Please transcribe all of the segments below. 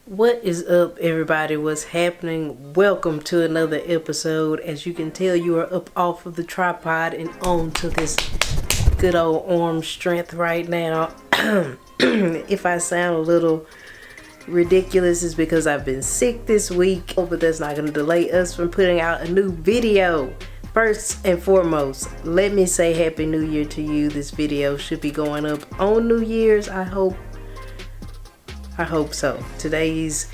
What is up, everybody? What's happening? Welcome to another episode. As you can tell, you are up off of the tripod and on to this good old arm strength right now. If I sound a little ridiculous, it's because I've been sick this week, but that's not going to delay us from putting out a new video. First and foremost, let me say Happy New Year to you. This video should be going up on New Year's. I hope so. Today's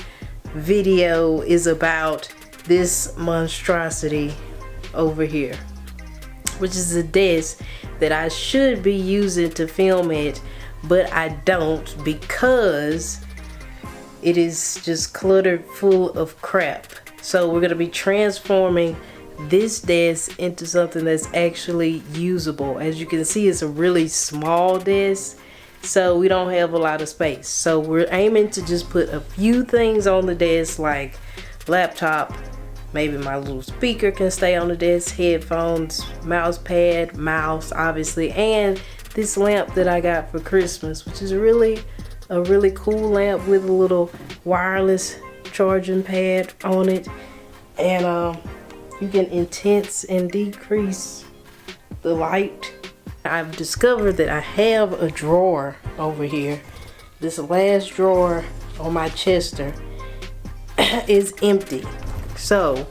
video is about this monstrosity over here, which is a desk that I should be using to film it, but I don't because it is just cluttered full of crap. So we're going to be transforming this desk into something that's actually usable. As you can see, it's a really small desk, so we don't have a lot of space. So we're aiming to just put a few things on the desk, like laptop, maybe my little speaker can stay on the desk, headphones, mouse pad, mouse obviously, and this lamp that I got for Christmas, which is a really cool lamp with a little wireless charging pad on it. And you can intense and decrease the light. I've discovered that I have a drawer over here. This last drawer on my Chester is empty. So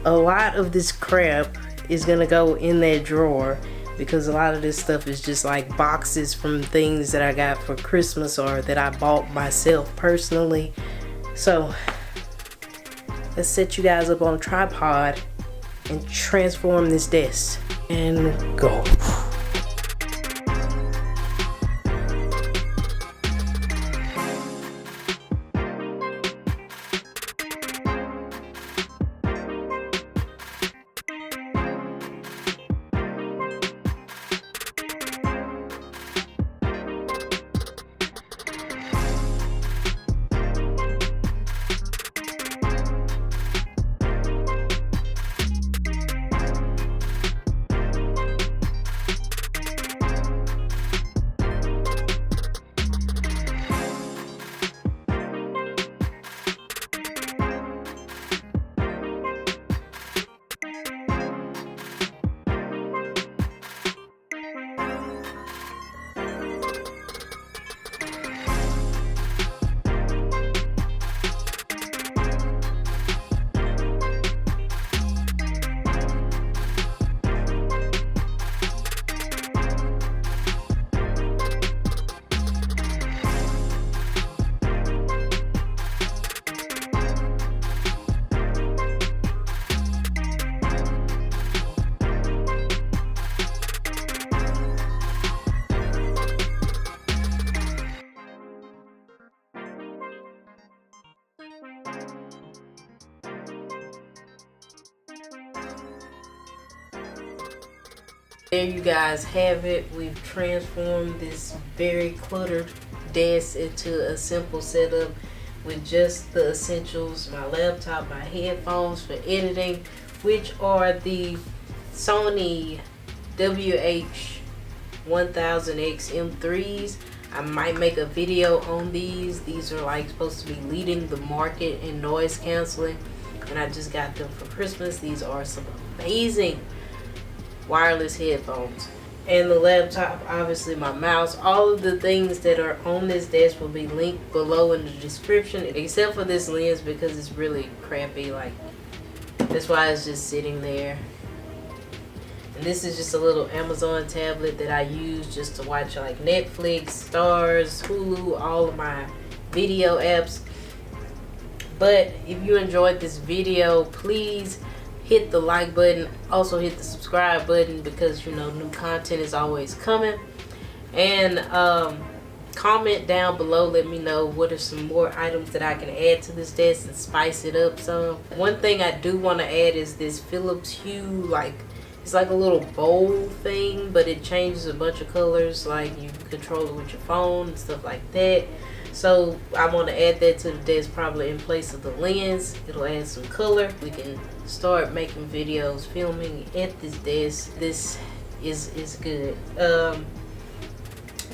a lot of this crap is gonna go in that drawer because a lot of this stuff is just like boxes from things that I got for Christmas or that I bought myself personally. So let's set you guys up on a tripod and transform this desk and go. There you guys have it. We've transformed this very cluttered desk into a simple setup with just the essentials: my laptop, my headphones for editing, which are the Sony WH-1000X M3s. I might make a video on these. These are like supposed to be leading the market in noise canceling, and I just got them for Christmas. These are some amazing wireless headphones. And the laptop, obviously my mouse, all of the things that are on this desk will be linked below in the description, except for this lens because it's really crappy. Like, that's why it's just sitting there. And this is just a little Amazon tablet that I use just to watch like Netflix, Stars, Hulu, all of my video apps. But if you enjoyed this video, please hit the like button, also hit the subscribe button, because you know new content is always coming. And comment down below, let me know what are some more items that I can add to this desk and spice it up some. One thing I do want to add is this Philips Hue, like it's like a little bowl thing, but it changes a bunch of colors, like you can control it with your phone and stuff like that. So I want to add that to the desk, probably in place of the lens. It'll add some color. We can start making videos, filming at this desk. This is good. But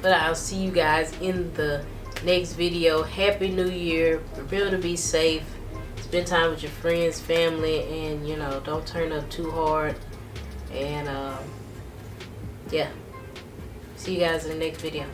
I'll see you guys in the next video. Happy New Year. Remember to be safe. Spend time with your friends, family, and you know, don't turn up too hard. And yeah, see you guys in the next video.